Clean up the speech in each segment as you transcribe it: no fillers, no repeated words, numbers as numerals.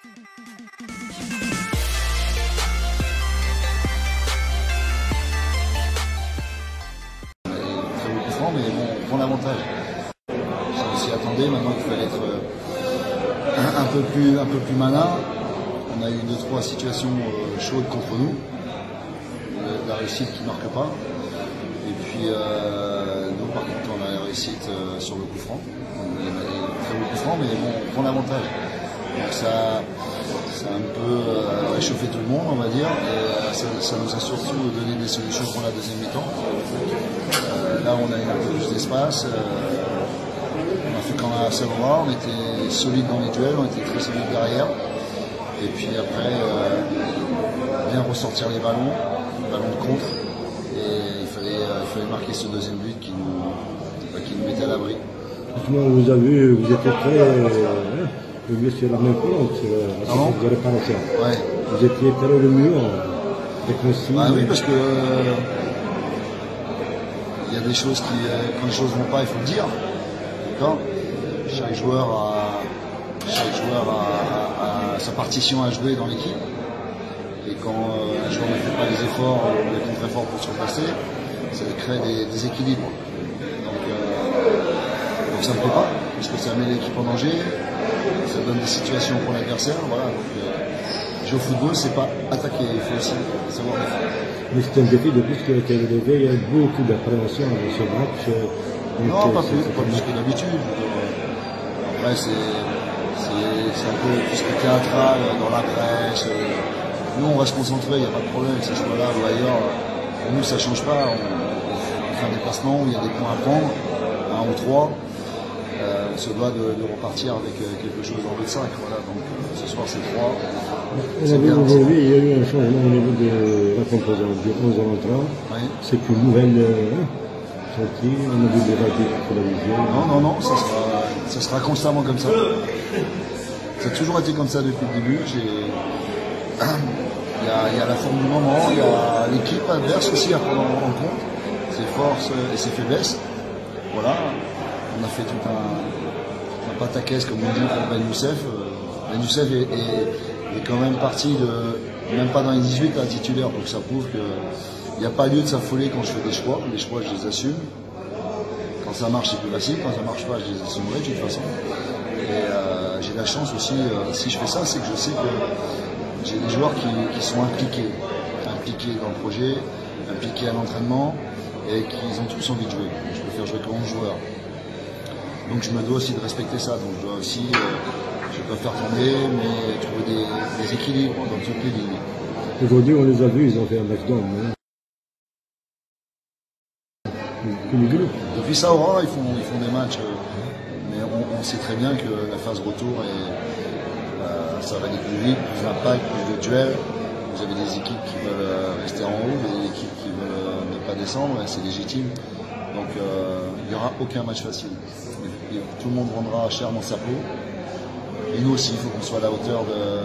Très beau coup franc, mais bon, on prend l'avantage. On s'y attendait, maintenant il fallait être un peu plus malin. On a eu 2-3 situations chaudes contre nous. La réussite qui ne marque pas. Et puis nous par contre on a la réussite sur le coup franc. On a très beau coup franc, mais bon, on prend l'avantage. Donc ça a un peu réchauffé tout le monde, on va dire, et ça nous a surtout donné des solutions pour la deuxième mi-temps. Là on a eu un peu plus d'espace, on a fait quand même assez droit, on était solide dans les duels, on était très solide derrière. Et puis après, bien ressortir les ballons de contre, et il fallait marquer ce deuxième but qui nous mettait à l'abri. Vous avez vu, vous étiez très... Vous étiez sur la même colonne, sur la réparation. Ouais. Vous étiez très le mieux avec le signe. Ah oui, parce que il y a des choses qui, quand les choses ne vont pas, il faut le dire. D'accord. Chaque joueur a sa partition à jouer dans l'équipe. Et quand un joueur ne fait pas les efforts ou les contre-efforts pour surpasser, ça crée des déséquilibres. Donc ça ne me plaît pas, parce que ça met l'équipe en danger, ça donne des situations pour l'adversaire. Voilà, jouer au football, c'est pas attaquer, il faut aussi savoir défendre. Mais c'est un défi de plus qui a été relevé, il y a beaucoup d'appréhension dans ce match. Non, pas plus que d'habitude. Après, c'est un peu tout ce qui est théâtral dans la presse. Nous, on reste concentré, il n'y a pas de problème, que ce soit là ou ailleurs. Pour nous, ça ne change pas. On fait un déplacement où il y a des points à prendre, 1 ou 3. On se doit de repartir avec quelque chose dans le sac. Voilà. Donc ce soir, c'est 3. Aujourd'hui, il y a eu un changement au niveau de la composante du 11 à l'entrant. Oui. C'est une nouvelle sortie, on a vu des radios pour la vision. Non, ça sera constamment comme ça. Ça a toujours été comme ça depuis le début. Il y a la forme du moment, il y a l'équipe adverse aussi à prendre en compte, ses forces et ses faiblesses. Voilà, on a fait tout un pataquès, comme on dit, pour Ben Youssef. Ben Youssef est quand même parti même pas dans les 18 à titulaire, donc ça prouve qu'il n'y a pas lieu de s'affoler quand je fais des choix. Les choix, je les assume. Quand ça marche, c'est plus facile. Quand ça marche pas, je les assumerai de toute façon. Et j'ai la chance aussi, si je fais ça, c'est que je sais que j'ai des joueurs qui sont impliqués dans le projet, impliqués à l'entraînement, et qu'ils ont tous envie de jouer. Je peux faire jouer que 11 joueurs. Donc je me dois aussi de respecter ça. Donc je dois aussi, je peux faire tomber, mais trouver des équilibres dans toutes les lignes. Aujourd'hui, on les a vus, ils ont fait un match d'homme. Depuis Saoura, ils font des matchs, mais on sait très bien que la phase retour, ça va aller plus vite, plus d'impact, plus de duels. Vous avez des équipes qui veulent rester en haut, des équipes qui veulent ne pas descendre, et c'est légitime. Donc il n'y aura aucun match facile. Tout le monde rendra chèrement sa peau. Et nous aussi, il faut qu'on soit à la hauteur de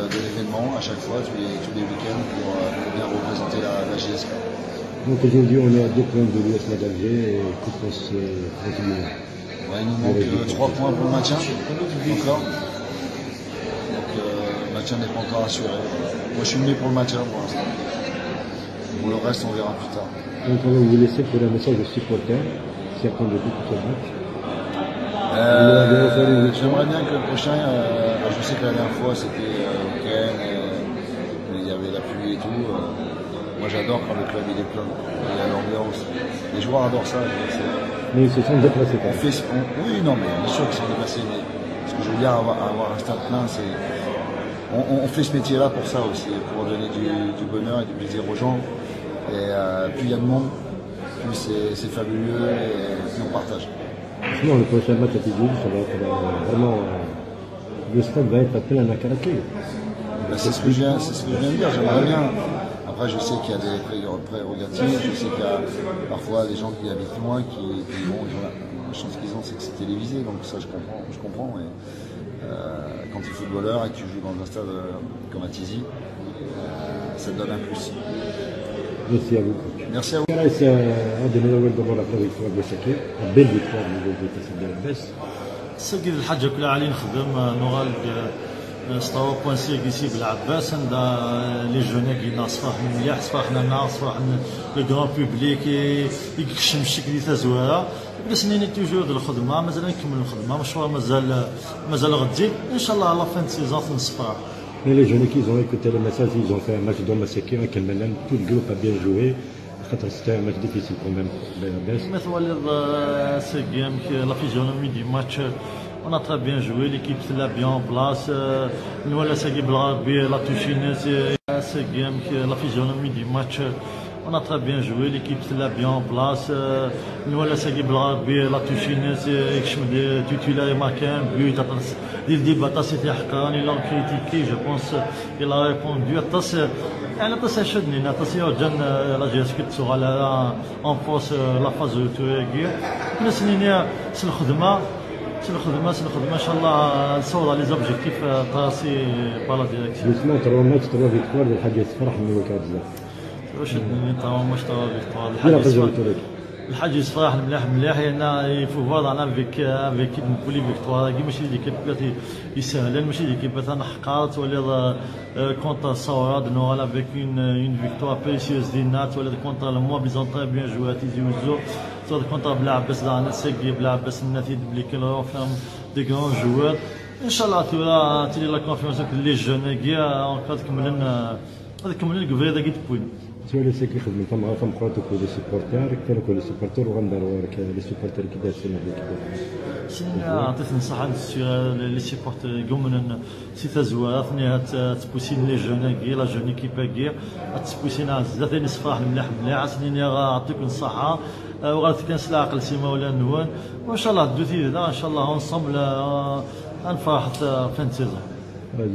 l'événement à chaque fois, tous les week-ends, pour bien représenter la JSK. Donc aujourd'hui, on est à 2 points de l'US d'Alger et tout peut se continuer. Ouais, il nous manque 3 points pour le maintien, encore. Donc le maintien n'est pas encore assuré. Moi, je suis venu pour le maintien pour l'instant. Pour le reste, on verra plus tard. Donc on va vous laisser pour un message de supporters qui attendent de tout ce match. J'aimerais bien que le prochain, je sais que la dernière fois c'était week-end, il y avait la pluie et tout. Moi j'adore quand le club il est plein, il y a l'ambiance. Les joueurs adorent ça. Mais ils se sont déplacés quand même. Oui, non, mais bien sûr qu'ils sont déplacés, mais ce que je veux dire, avoir un stade plein, c'est. On fait ce métier-là pour ça aussi, pour donner du bonheur et du plaisir aux gens. Et plus il y a de monde, plus c'est fabuleux et plus on partage. Sinon, le prochain match à Tidjou, ça va être vraiment. Le stade va être plein à craquer. C'est ce que je viens de dire, j'aimerais bien. Après, je sais qu'il y a des prérogatives, je sais qu'il y a parfois des gens qui habitent loin qui vont. La chance qu'ils ont, c'est que c'est télévisé, donc ça je comprends. Et, quand tu es footballeur et que tu joues dans un stade comme à Tizi, ça te donne un plus. Merci à vous. Merci à vous. C'est un des meilleurs d'abord la victoire de cette équipe, une belle victoire de la baisse. سيدي الحاج كل علي نخدم نوغال ستوا بوانسي كيسي بالعباس عند لي جون كي صفاح مليح صفاح لنا صفاح لو كرون بوبليك يكشم الشكل تاع زواره بس نيني توجور الخدمه مازال نكمل الخدمه مشروع مازال غدي ان شاء الله على فان سيزون نصفر. Mais les jeunes qui ont écouté le message, ils ont fait un match domestique avec Kelmenan, tout le groupe a bien joué. C'était un match difficile quand même pour BABS. On a très bien joué, l'équipe l'a bien en place. Nous, la touché, c'est game qui la physionomie du match. On a très bien joué, l'équipe l'a bien en place. Nous, la touché, c'est titulaire marqué un but. Dès le début, c'était Hakan, il a critiqué, je pense, il a répondu. أنا تساشدني أنا تسيوجن راجل سكت سؤال أن فوس لا فاز تويجي كنا سنين سنخدمة إن شاء الله نصور لي زوبجيكتيف تراسي بالا ديريكسيون. جوستمون 3 ماتش 3 فيكتوار الحاج يتفرح من الوكالة بزاف. شدني 3 ماتش 3 فيكتوار الحاج يصفراح مليح يعني يفوفر انا افيك نقولي فيكتوار كي ماشي ليكيب يسهلن ماشي ليكيب تاع حقارت ولا كونتر صوراد نو افيك اون فيكتوار بريسيوس دينات ولا كونتر الموا بيزون تري بيان جوات يزوزو صار كونتر بلا عباس دانا سيكي بلا عباس النتيج بلي كانوا فهم دي كرون جوار ان شاء الله تولي لا كونفيونس لي جون كيا اون كملنا الكفريده كي تبوين. سؤال ساكي خدمة تما فم قراتك لي سيبورتير كثر كل سيبورتير وغنداروا لي سيبورتير كي دار السنة كي سنة عطيت نصيحة لي سيبورتير يقومون سي تزوار ثاني تبوسين لي جون كي لا جون ايكيب كي تبوسين بزاف نصفاح مليح سنين غنعطيك نصيحة وغتكنس العقل سيما ولا نوان وان شاء الله دوتي هذا ان شاء الله اونصومبل نفرح فان سيزون.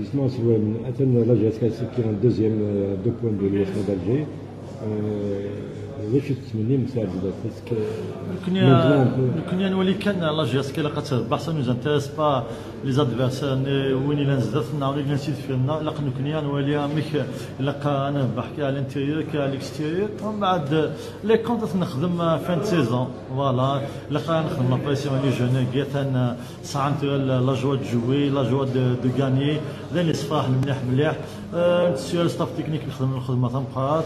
Justement, si vous atteignez là, j'ai qui est en deuxième 2 points de l'Ouest d'Alger. واش تتمنى مساعدة باسكو كنا نولي كان لا جياسكي لا قتربح سا نوز انتريس با لي زادفيرسير وين الا نزدتنا ولا نسيت فينا لا كنا نولي ميك لا انا بحكي على الانتيريور كي على الاكستيريور ومن بعد لي كونت نخدم فان سيزون فوالا لا نخدم لا بريسيون لي جون كيتان سانت لا جوا دو جوي لا جوا دو غاني لي صفاح مليح نسيو ستاف تكنيك نخدم الخدمه تاع مقارات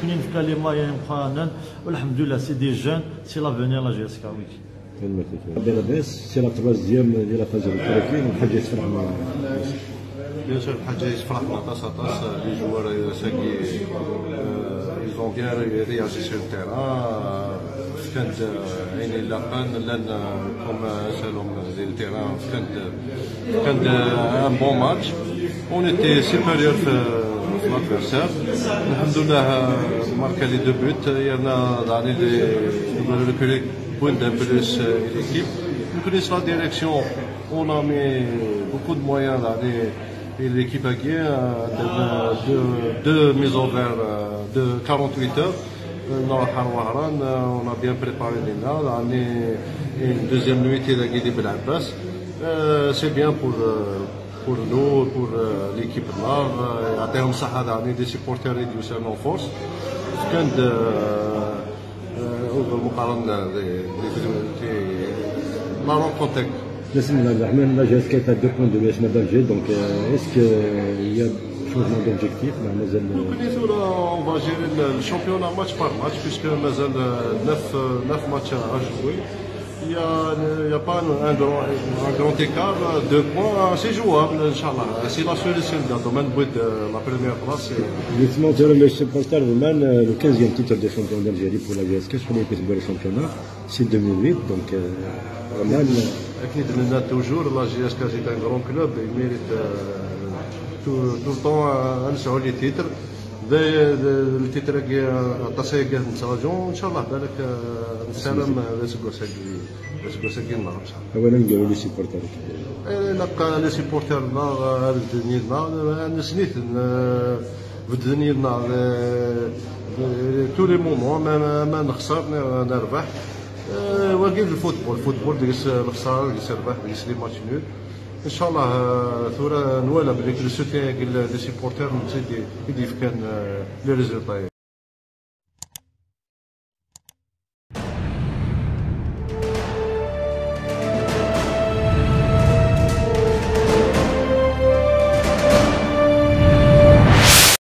كنا نفكا لي مايان مقارنين والحمد لله سي دي جون سي لافونير لا جي اس كا ويك. BABS سي لا تروازيام ديال لا فاز الكراكين والحاج يتفرح مع بيان سور الحاج يتفرح مع طاس لي جوار ساكي ils ont bien réagi sur le terrain كانت عيني لاقان لان كوم سالهم ديال التيران كانت ان بون ماتش اون ايتي سوبيريور في l'adversaire. Alhamdoulilah, marqué les 2 buts. Il y en a dans les points d'un peu l'équipe. Nous connaissons la direction. On a mis beaucoup de moyens dans l'équipe à Gué, deux mises en verre de 48 heures. On a bien préparé les nains. Une deuxième nuit, il a guidé Belabas. C'est bien pour nous, pour l'équipe noire. يعطيهم الصحة يعني دي سيبورتير يديوسون اون فورس كان المقارنة لا رونكونتيك. بسم الله الرحمن الرحيم. Est-ce qu'il y a 2 points de l'USMA d'Alger, donc est-ce qu'il y a changement d'objectif مازال؟ On va gérer le championnat match par match puisque مازال 9 matchs à jouer. Il n'y a pas un grand écart, 2 points, c'est jouable, Inch'Allah. C'est la solution dans le domaine de la première place. Justement, le supporter le 15e titre de champion d'Algérie pour la GSK, je connais que le championnat, c'est 2008, donc Roman. Toujours, la GSK c'est un grand club, il mérite tout le temps un seul titre. التتر التصيق نتراجعوا ان شاء الله بالك نسلم لسكوساكي النار ان شاء الله. اولا قالوا لي سيبورتر لقى لي سيبورتر النار بدني النار نسنيت بدني النار تو لي مومون ما نخسر نربح وكيف الفوتبول ديس الخساره ديس الربح ديس لي ماتش نول ان شاء الله ثورة نوالا بلي السوتيان ديال لي سيبورتير نزيد يدي كان لي ريزولطا.